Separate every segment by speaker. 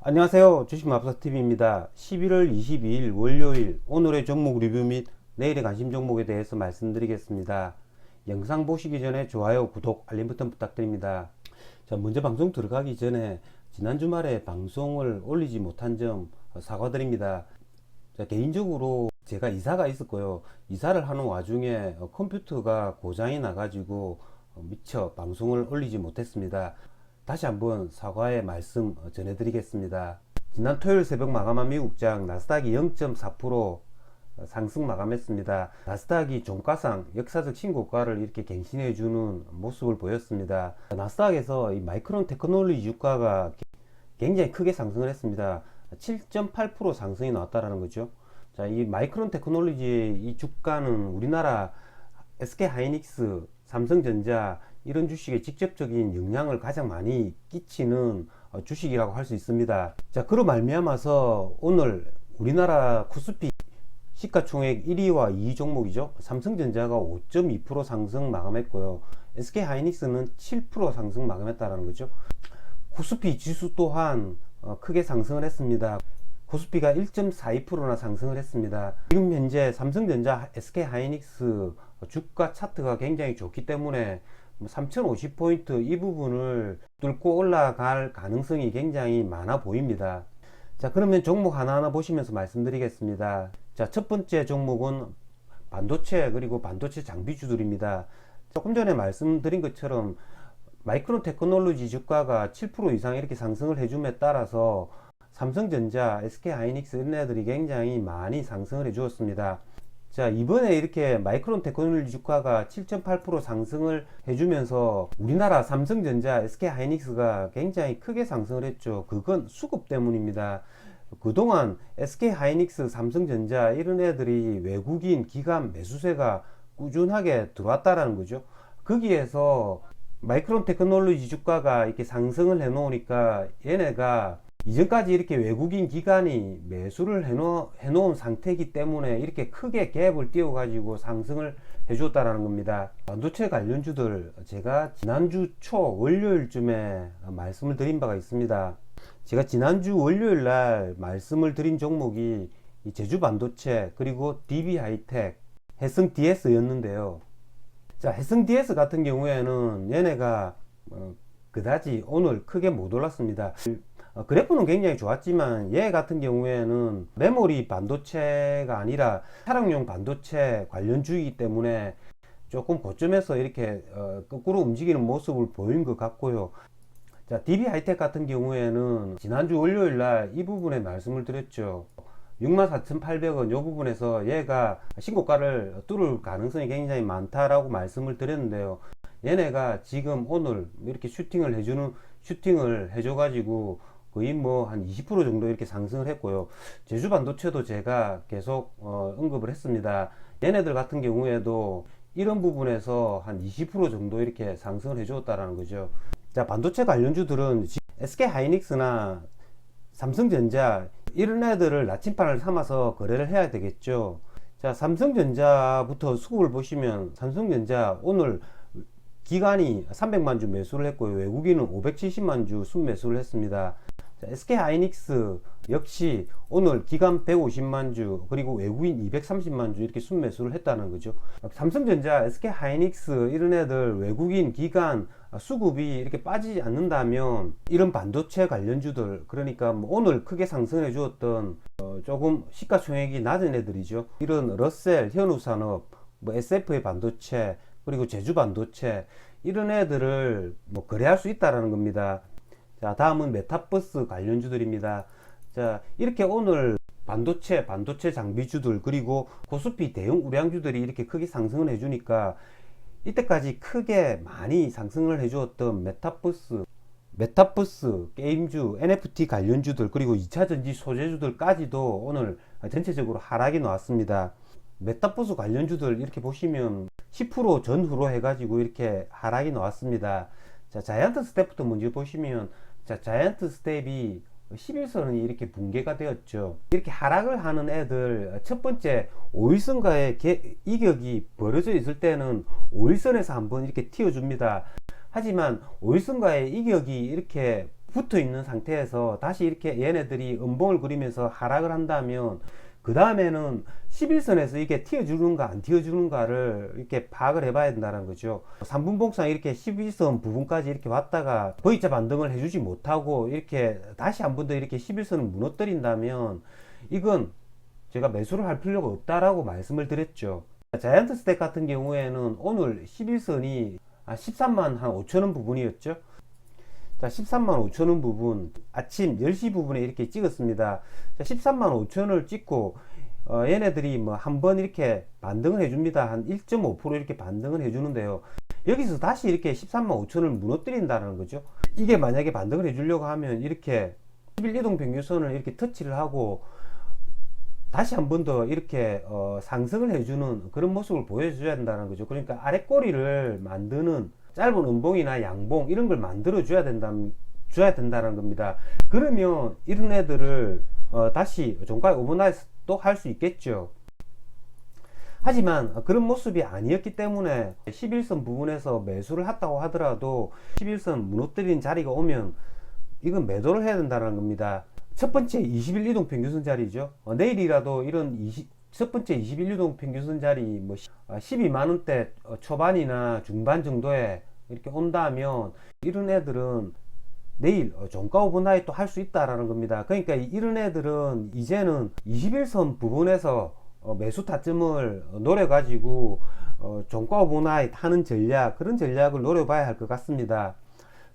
Speaker 1: 안녕하세요. 주식마법사TV입니다. 11월 22일 월요일 오늘의 종목 리뷰 및 내일의 관심 종목에 대해서 말씀드리겠습니다. 영상 보시기 전에 좋아요, 구독, 알림 버튼 부탁드립니다. 자, 먼저 방송 들어가기 전에 지난 주말에 방송을 올리지 못한 점 사과드립니다. 자, 개인적으로 제가 이사가 있었고요. 이사를 하는 와중에 컴퓨터가 고장이 나가지고 미처 방송을 올리지 못했습니다. 다시 한번 사과의 말씀 전해드리겠습니다. 지난 토요일 새벽 마감한 미국장 나스닥이 0.4% 상승 마감했습니다. 나스닥이 종가상 역사적 신고가를 이렇게 갱신해주는 모습을 보였습니다. 나스닥에서 이 마이크론 테크놀로지 주가가 굉장히 크게 상승을 했습니다. 7.8% 상승이 나왔다는 거죠. 자, 이 마이크론 테크놀로지의 이 주가는 우리나라 SK 하이닉스, 삼성전자 이런 주식에 직접적인 영향을 가장 많이 끼치는 주식이라고 할 수 있습니다. 자, 그로 말미암아서 오늘 우리나라 코스피 시가총액 1위와 2위 종목이죠. 삼성전자가 5.2% 상승 마감했고요. SK 하이닉스는 7% 상승 마감했다는 거죠. 코스피 지수 또한 크게 상승을 했습니다. 코스피가 1.42%나 상승을 했습니다. 지금 현재 삼성전자, SK 하이닉스 주가 차트가 굉장히 좋기 때문에 3050포인트 이 부분을 뚫고 올라갈 가능성이 굉장히 많아 보입니다. 자, 그러면 종목 하나하나 보시면서 말씀드리겠습니다. 자, 첫 번째 종목은 반도체 그리고 반도체 장비주들입니다. 조금 전에 말씀드린 것처럼 마이크론 테크놀로지 주가가 7% 이상 이렇게 상승을 해줌에 따라서 삼성전자, SK 하이닉스 이런 애들이 굉장히 많이 상승을 해 주었습니다. 자, 이번에 이렇게 마이크론 테크놀로지 주가가 7.8% 상승을 해주면서 우리나라 삼성전자, SK 하이닉스가 굉장히 크게 상승을 했죠. 그건 수급 때문입니다. 그동안 SK 하이닉스, 삼성전자 이런 애들이 외국인 기관 매수세가 꾸준하게 들어왔다라는 거죠. 거기에서 마이크론 테크놀로지 주가가 이렇게 상승을 해 놓으니까 얘네가 이전까지 이렇게 외국인 기관이 매수를 해놓은 상태이기 때문에 이렇게 크게 갭을 띄워 가지고 상승을 해 주었다라는 겁니다. 반도체 관련주들 제가 지난주 초 월요일쯤에 말씀을 드린 바가 있습니다. 제가 지난주 월요일 날 말씀을 드린 종목이 이 제주 반도체 그리고 DB 하이텍, 해성 DS 였는데요. 자, 해성 DS 같은 경우에는 얘네가 그다지 오늘 크게 못 올랐습니다. 그래프는 굉장히 좋았지만 얘 같은 경우에는 메모리 반도체가 아니라 차량용 반도체 관련주이기 때문에 조금 고점에서 이렇게 거꾸로 움직이는 모습을 보인 것 같고요. 자, DB 하이텍 같은 경우에는 지난주 월요일 날 이 부분에 말씀을 드렸죠. 64,800원 이 부분에서 얘가 신고가를 뚫을 가능성이 굉장히 많다라고 말씀을 드렸는데요. 얘네가 지금 오늘 이렇게 슈팅을 해줘가지고 거의 뭐 한 20% 정도 이렇게 상승을 했고요. 제주 반도체도 제가 계속 언급을 했습니다. 얘네들 같은 경우에도 이런 부분에서 한 20% 정도 이렇게 상승을 해주었다라는 거죠. 자, 반도체 관련주들은 SK 하이닉스나 삼성전자 이런 애들을 나침반을 삼아서 거래를 해야 되겠죠. 자, 삼성전자부터 수급을 보시면 삼성전자 오늘 기관이 300만 주 매수를 했고요. 외국인은 570만 주 순매수를 했습니다. 자, SK 하이닉스 역시 오늘 기관 150만 주 그리고 외국인 230만 주 이렇게 순매수를 했다는 거죠. 삼성전자, SK 하이닉스 이런 애들 외국인 기관 수급이 이렇게 빠지지 않는다면 이런 반도체 관련주들 그러니까 뭐 오늘 크게 상승해 주었던 조금 시가총액이 낮은 애들이죠. 이런 러셀, 현우산업, 뭐 SF의 반도체 그리고 제주 반도체 이런 애들을 뭐 거래할 수 있다라는 겁니다. 자, 다음은 메타버스 관련주들입니다. 자, 이렇게 오늘 반도체 장비주들 그리고 고스피 대형 우량주들이 이렇게 크게 상승을 해주니까 이때까지 크게 많이 상승을 해주었던 메타버스 게임주, NFT 관련주들 그리고 2차전지 소재주들까지도 오늘 전체적으로 하락이 나왔습니다. 메타버스 관련주들 이렇게 보시면 10% 전후로 해가지고 이렇게 하락이 나왔습니다. 자, 자이언트 스텝부터 먼저 보시면 자, 자이언트 스텝이 11선이 이렇게 붕괴가 되었죠. 이렇게 하락을 하는 애들 첫 번째 5일선과의 이격이 벌어져 있을 때는 5일선에서 한번 이렇게 튀어줍니다. 하지만 5일선과의 이격이 이렇게 붙어 있는 상태에서 다시 이렇게 얘네들이 음봉을 그리면서 하락을 한다면 그 다음에는 11선에서 이게 튀어주는가 안 튀어주는가를 이렇게 파악을 해봐야 된다는 거죠. 3분봉상 이렇게 11선 부분까지 이렇게 왔다가 V자 반등을 해주지 못하고 이렇게 다시 한 번 더 이렇게 11선을 무너뜨린다면 이건 제가 매수를 할 필요가 없다라고 말씀을 드렸죠. 자이언트 스택 같은 경우에는 오늘 11선이 13만 한 5천원 부분이었죠. 자, 13만 5천원 부분 아침 10시 부분에 이렇게 찍었습니다. 자, 13만 5천원을 찍고 얘네들이 뭐 한번 이렇게 반등을 해줍니다. 한 1.5% 이렇게 반등을 해주는데요. 여기서 다시 이렇게 13만 5천원을 무너뜨린다는 거죠. 이게 만약에 반등을 해주려고 하면 이렇게 11이동 평균선을 이렇게 터치를 하고 다시 한 번 더 이렇게 상승을 해주는 그런 모습을 보여줘야 된다는 거죠. 그러니까 아래 꼬리를 만드는 짧은 음봉이나 양봉 이런 걸 만들어 줘야 된다는 겁니다. 그러면 이런 애들을 다시 종가에 오버나이트도 할 수 있겠죠. 하지만 그런 모습이 아니었기 때문에 11선 부분에서 매수를 했다고 하더라도 11선 무너뜨린 자리가 오면 이건 매도를 해야 된다는 겁니다. 첫 번째 21 이동 평균선 자리죠. 내일이라도 이런 첫 번째 21 이동 평균선 자리 뭐 12만원대 초반이나 중반 정도에 이렇게 온다면 이런 애들은 내일 종가 오버나이트 또 할 수 있다라는 겁니다. 그러니까 이런 애들은 이제는 21선 부분에서 매수 타점을 노려 가지고 종가 오버나이트 하는 전략, 그런 전략을 노려봐야 할 것 같습니다.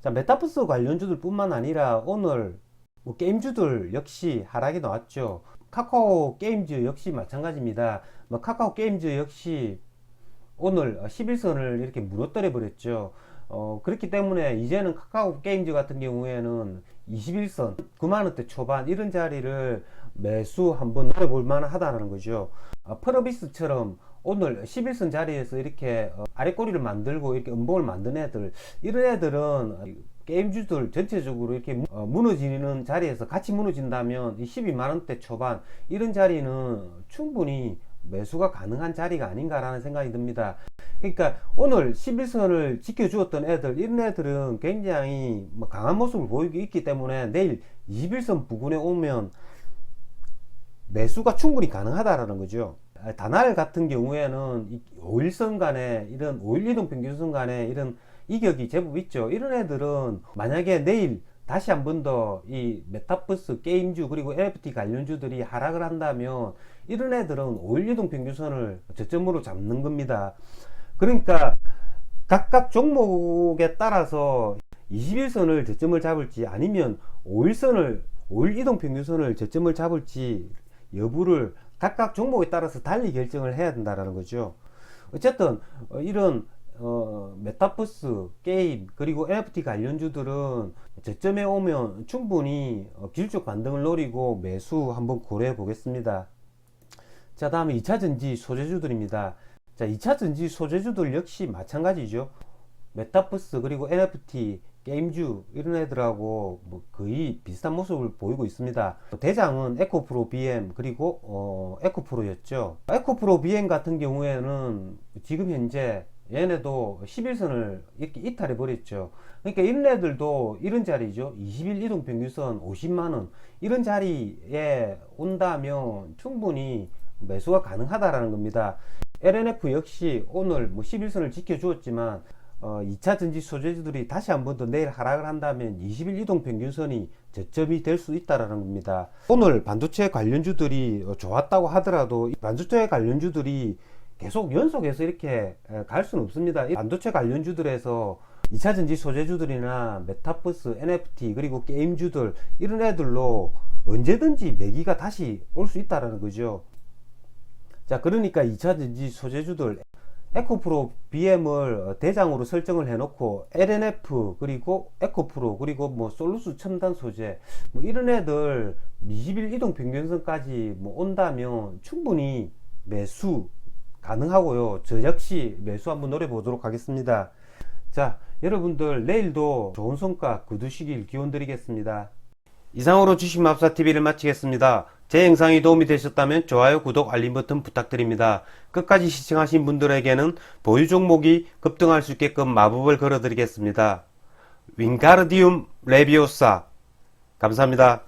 Speaker 1: 자, 메타버스 관련주들 뿐만 아니라 오늘 뭐 게임주들 역시 하락이 나왔죠. 카카오 게임즈 역시 마찬가지입니다. 뭐 카카오 게임즈 역시 오늘 11선을 이렇게 무너뜨려 버렸죠. 그렇기 때문에 이제는 카카오 게임즈 같은 경우에는 21선 9만원대 초반 이런 자리를 매수 한번 노려볼 만하다는 거죠. 프로비스처럼 오늘 11선 자리에서 이렇게 아래 꼬리를 만들고 이렇게 음봉을 만든 애들, 이런 애들은 게임주들 전체적으로 이렇게 무너지는 자리에서 같이 무너진다면 12만원대 초반 이런 자리는 충분히 매수가 가능한 자리가 아닌가라는 생각이 듭니다. 그러니까 오늘 11선을 지켜주었던 애들, 이런 애들은 굉장히 강한 모습을 보이고 있기 때문에 내일 21선 부근에 오면 매수가 충분히 가능하다라는 거죠. 다날 같은 경우에는 5일선 간에 이런 5일 이동 평균선 간에 이런 이격이 제법 있죠. 이런 애들은 만약에 내일 다시 한 번 더 이 메타버스 게임주 그리고 NFT 관련주들이 하락을 한다면 이런 애들은 5일 이동 평균선을 저점으로 잡는 겁니다. 그러니까 각각 종목에 따라서 21선을 저점을 잡을지 아니면 5일 이동 평균선을 저점을 잡을지 여부를 각각 종목에 따라서 달리 결정을 해야 된다는 거죠. 어쨌든 이런 메타버스 게임 그리고 NFT 관련주들은 저점에 오면 충분히 기술적 반등을 노리고 매수 한번 고려해 보겠습니다. 자, 다음에 2차전지 소재주들입니다. 자, 2차전지 소재주들 역시 마찬가지죠. 메타버스 그리고 NFT 게임주 이런 애들하고 뭐 거의 비슷한 모습을 보이고 있습니다. 대장은 에코프로 BM 그리고 에코프로였죠. 에코프로 BM 같은 경우에는 지금 현재 얘네도 11선을 이렇게 이탈해 버렸죠. 그러니까 이런 애들도 이런 자리죠. 20일 이동 평균선 50만원 이런 자리에 온다면 충분히 매수가 가능하다라는 겁니다. LNF 역시 오늘 뭐 11선을 지켜주었지만 2차 전지 소재주들이 다시 한 번 더 내일 하락을 한다면 20일 이동 평균선이 저점이 될 수 있다라는 겁니다. 오늘 반도체 관련주들이 좋았다고 하더라도 반도체 관련주들이 계속 연속해서 이렇게 갈 수는 없습니다. 이 반도체 관련주들에서 2차 전지 소재주들이나 메타버스, NFT 그리고 게임주들 이런 애들로 언제든지 매기가 다시 올 수 있다라는 거죠. 자, 그러니까 2차 전지 소재주들 에코프로 BM을 대장으로 설정을 해놓고 LNF 그리고 에코프로 그리고 뭐 솔루스 첨단 소재 뭐 이런 애들 20일 이동 평균선까지 뭐 온다면 충분히 매수 가능하고요. 저 역시 매수 한번 노려 보도록 하겠습니다. 자, 여러분들 내일도 좋은 성과 거두시길 기원 드리겠습니다. 이상으로 주식마법사TV를 마치겠습니다. 제 영상이 도움이 되셨다면 좋아요, 구독, 알림 버튼 부탁드립니다. 끝까지 시청하신 분들에게는 보유 종목이 급등할 수 있게끔 마법을 걸어드리겠습니다. 윙가르디움 레비오사 감사합니다.